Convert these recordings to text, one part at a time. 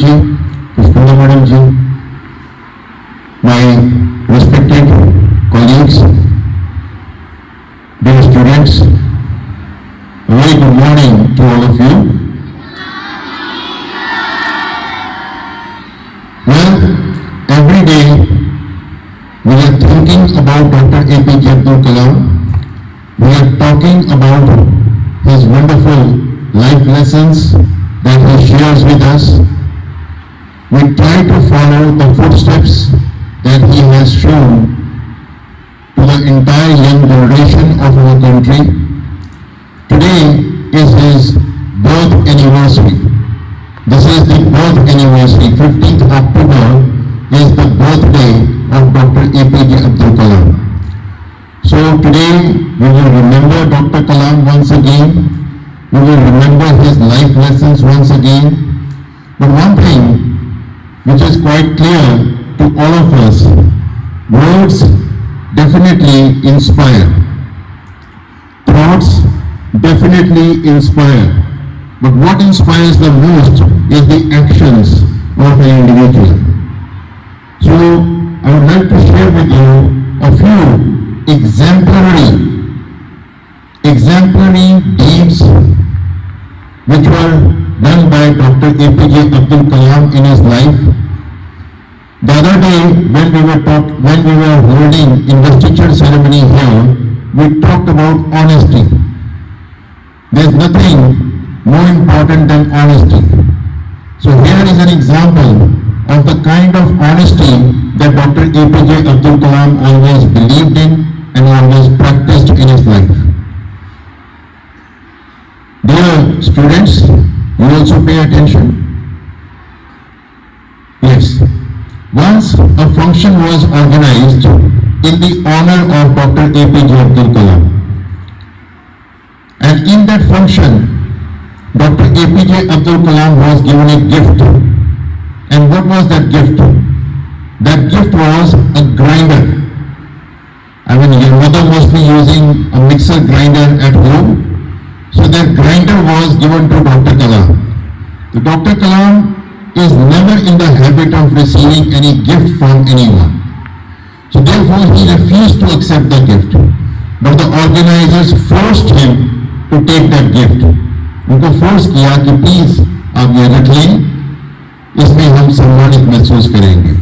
ji, Pushpala Madam ji, my respected colleagues, dear students, a very good morning to all of you. Well, every day we are thinking about Dr. APJ Abdul Kalam. We are talking about his wonderful life lessons that he shares with us. We try to follow the footsteps that he has shown to the entire young generation of our country. Today is his birth anniversary. This is the birth anniversary. 15th October is the birthday of Dr. APJ Abdul Kalam. So today we will remember Dr. Kalam once again. We will remember his life lessons once again. But one thing which is quite clear to all of us, words definitely inspire. Thoughts definitely inspire. But what inspires the most is the actions of an individual. So I would like to share with you a few exemplary deeds which were done by Dr. APJ Abdul Kalam in his life. The other day when we were holding investiture ceremony here, we talked about honesty. There is nothing more important than honesty. So here is an example of the kind of honesty that Dr. APJ Abdul Kalam always believed in and always practiced in his life. Dear students, you also pay attention. Yes, once a function was organized in the honor of Dr. APJ Abdul Kalam. And in that function, Dr. APJ Abdul Kalam was given a gift. And what was that gift? That gift was a grinder. I mean, your mother must be using a mixer grinder at home. So that grinder was given to Dr. Kalam. So Dr. Kalam is never in the habit of receiving any gift from anyone. So therefore he refused to accept the gift. But the organizers forced him to take that gift. उनको force किया कि please आप ये रख लें, इसमें हम सम्मानित महसूस करेंगे.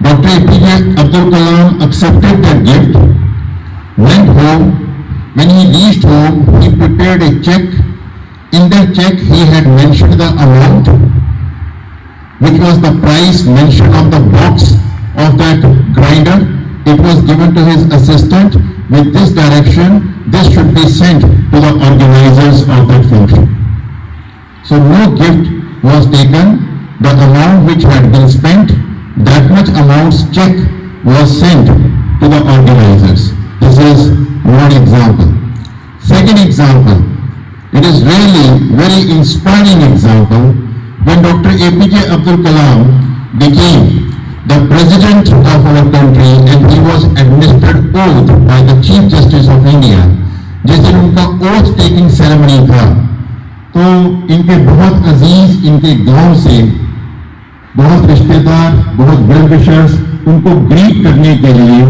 Dr. APJ Abdul Kalam accepted that gift, went home. When he reached home, he prepared a check. In that check, he had mentioned the amount, which was the price mentioned on the box of that grinder. It was given to his assistant with this direction: this should be sent to the organizers of that function. So no gift was taken. The amount which had been spent, that much amount's check was sent to the organizers. This is one example. Second example, it is really very inspiring example. When Dr. APJ Abdul Kalam became the president of our country and he was administered oath by the Chief Justice of India, जिस दिन उनका oath taking ceremony था, तो इनके बहुत अजीज इनके गांव से बहुत रिश्तेदार, बहुत वेल विशर्स उनको ग्रीट करने के लिए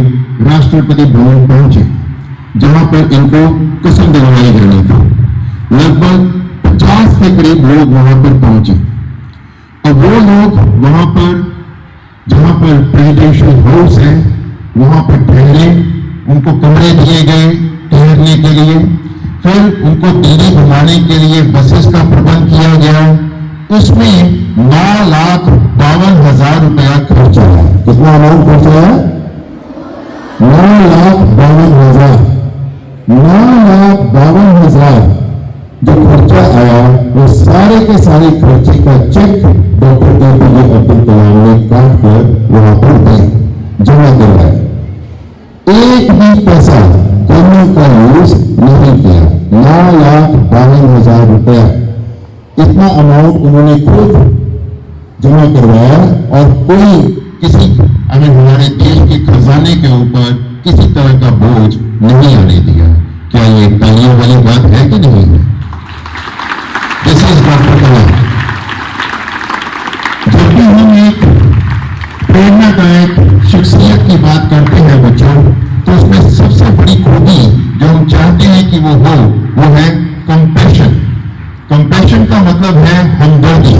राष्ट्रपति भवन पहुंचे, जहां पर इनको कसम दिलवाई जानी थी. लगभग 50 के करीब लोग वहां पर पहुंचे. अब वो लोग वहां पर, जहां पर प्रेसिडेंशियल हाउस है, वहां पर ठहरे. उनको कमरे दिए गए ठहरने के लिए. फिर उनको दिल्ली घुमाने के लिए बसेस का प्रबंध किया गया. उसमें 9,52,000 रुपया खर्च आया. कितना अमाउंट खर्च आया? 9,52,000. 9,52,000 जो खर्चा आया, वो सारे के सारे खर्चे का check doctor APJ Abdul Kalam ने काट कर वहां पर जमा करवाया. एक भी पैसा कमी का यूज नहीं किया. 9,52,000 रुपया इतना अमाउंट उन्होंने खुद जमा करवाया और कोई किसी हमारे देश के खजाने के ऊपर किसी तरह का बोझ नहीं आने दिया. क्या ये तालियों वाली बात है कि नहीं है? दिस इज डॉक्टर कलाम. की बात करते हैं बच्चों, तो उसमें सबसे बड़ी खूबी जो हम चाहते हैं कि वो है कंपैशन। कंपैशन का मतलब है हमदर्दी।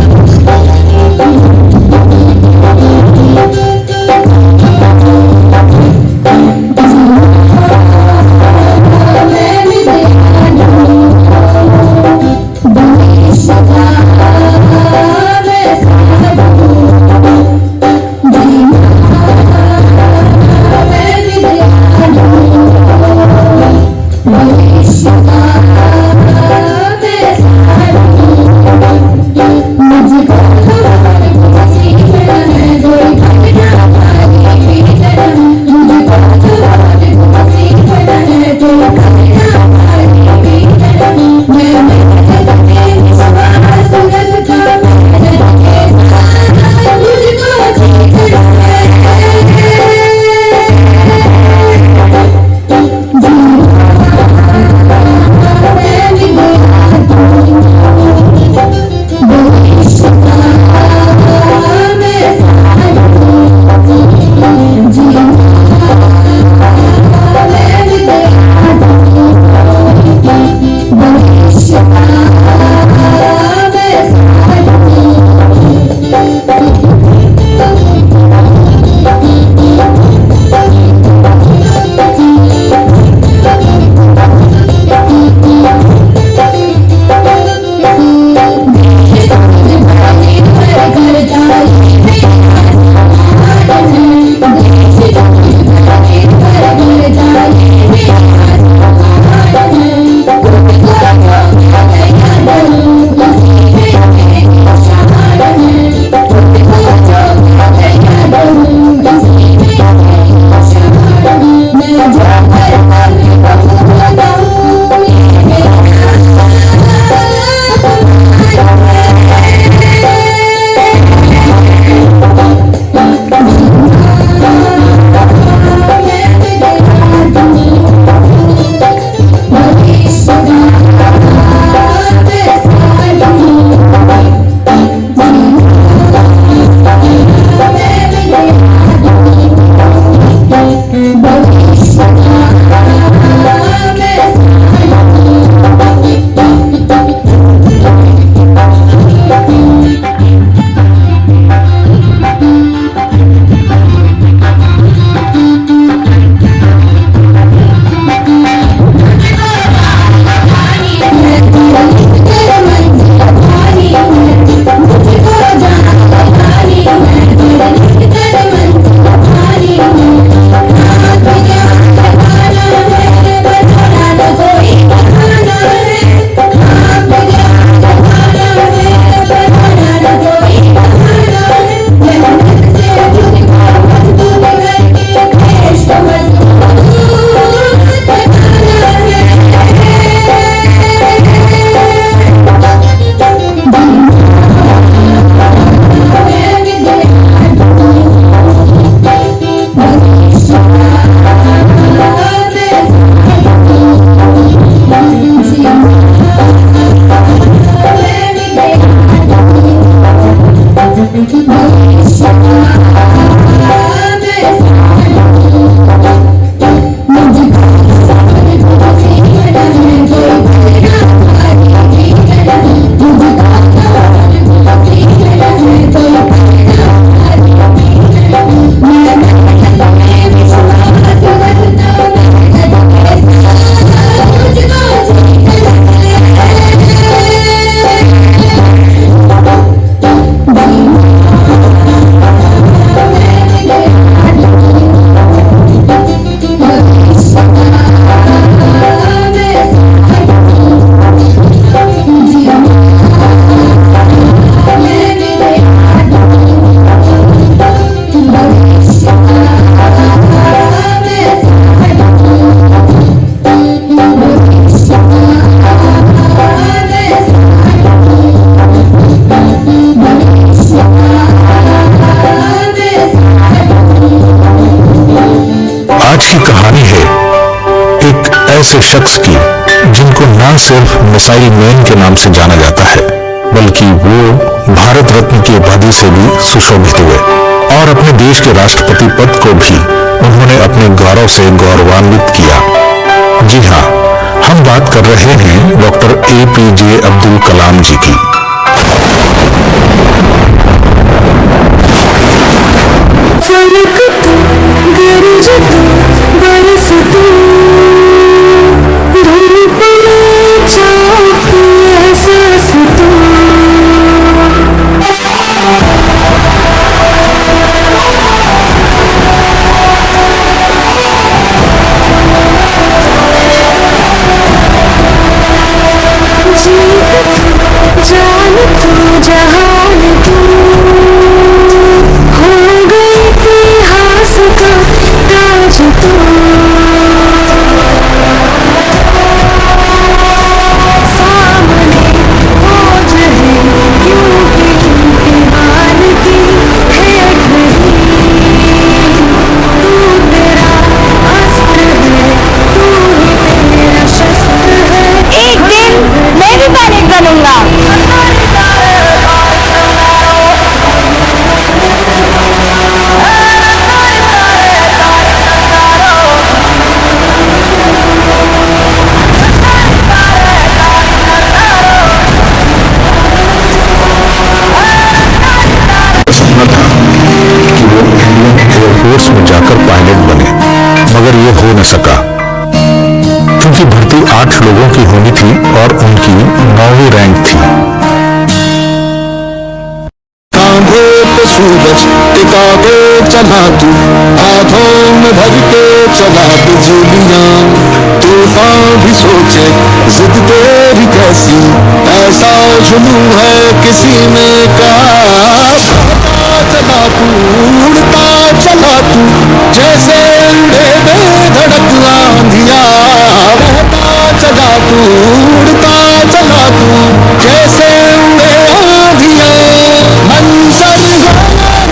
ऐसे शख्स की जिनको न सिर्फ मिसाइल मैन के नाम से जाना जाता है, बल्कि वो भारत रत्न की उपाधि से भी सुशोभित हुए और अपने देश के राष्ट्रपति पद को भी उन्होंने अपने गौरव से गौरवान्वित किया। जी हाँ, हम बात कर रहे हैं डॉक्टर APJ अब्दुल कलाम जी की। एयरफोर्स में जाकर पायलट बने, मगर ये हो न सका क्योंकि भर्ती 8 लोगों की होनी थी और उनकी 9वीं रैंक थी। कांधे पे सूरज टिका के चला तू, हाथों में भर के चला बिजलियां, तूफान भी सोचे जिद तेरी कैसी, ऐसा जुनून है किसी ने कहा। चला तू, उड़ता चला तू, जैसे उड़े बेधड़क आंधिया, बहता चला तू, उड़ता चला तू, जैसे उड़े आंधिया। मंजर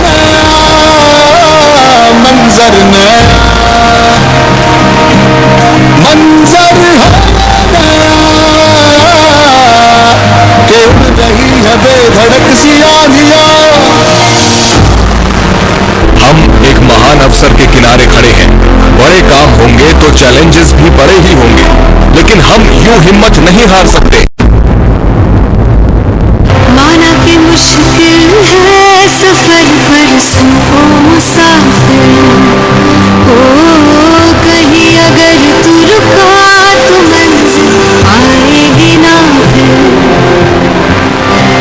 नया, मंजर नया, मंजर है नया, के उड़ रही है बेधड़क सी आंधिया। हम एक महान अवसर के किनारे खड़े हैं। बड़े काम होंगे तो चैलेंजेस भी बड़े ही होंगे, लेकिन हम यूं हिम्मत नहीं हार सकते। माना कि मुश्किल है सफर पर सो मुसाफिर, ओ कहीं अगर तू रुका तो मंजिल आएगी ना फिर।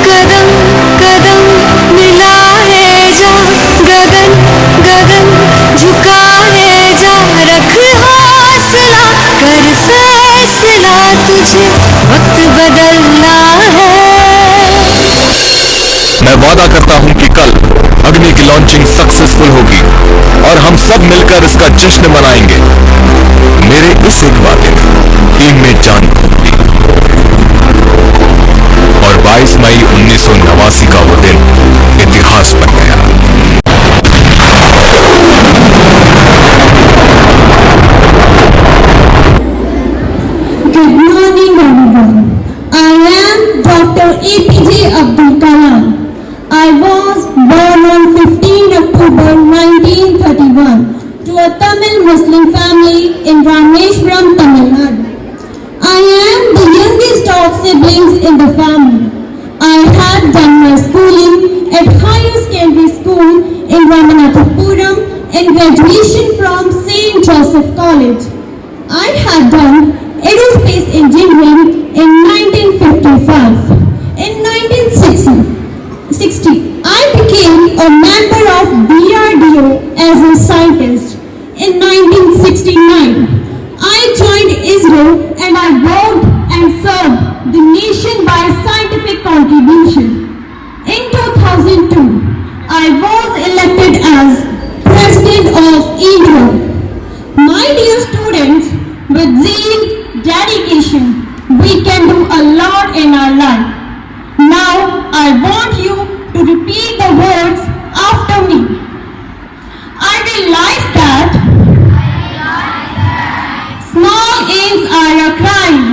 कदम कदम मिलाए जा, गगन गगन झुकाए जा, रख हौसला कर फैसला, तुझे वक्त बदलना है। मैं वादा करता हूं कि कल अग्नि की लॉन्चिंग सक्सेसफुल होगी और हम सब मिलकर इसका जश्न मनाएंगे। मेरे इस एक वादे में टीम में जान होगी और 22 मई 1989 का वो दिन इतिहास बन गया। Good morning, everyone. I am Dr. APJ Abdul Kalam. I was born on 15 October 1931 to a Tamil Muslim family in Rameshwaram, Tamil Nadu. I am the youngest of siblings in the family. I had done my schooling at Higher Secondary School in Ramanathapuram and graduation from St. Joseph College. I had done aerospace engineering in 1955. In 1960, I became a member of DRDO as a scientist. In 1969, I joined ISRO and I worked and served the nation by scientific contribution. In 2002, I was elected as President of ISRO. My dear students, with zeal, dedication, we can do a lot in our life. Now, I want you to repeat the words after me. I realize that small aims are a crime.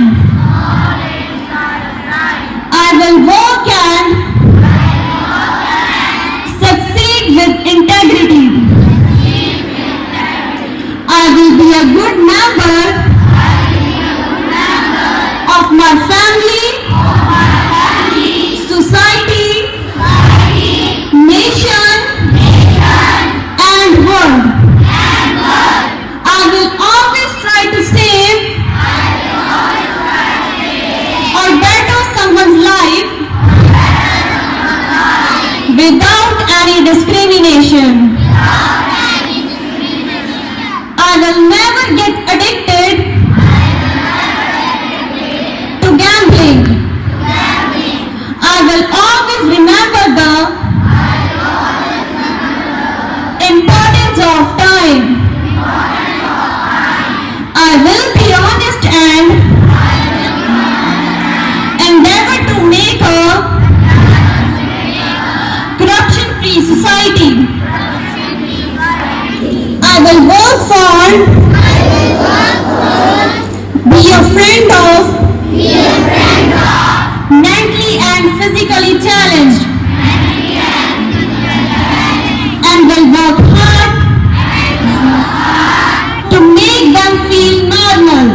I will work and succeed with integrity. family, society, nation, and world. I will always try to save or better someone's life without any discrimination. I will never get addicted to gambling. I will always remember the importance of time. I will be honest and endeavor to make a corruption-free society. I will work for, be a friend of, mentally and physically challenged, and will work hard to make them feel normal.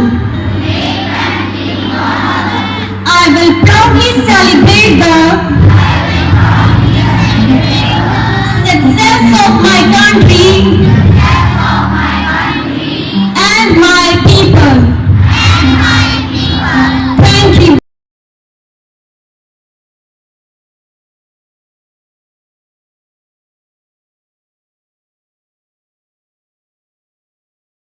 I will proudly celebrate the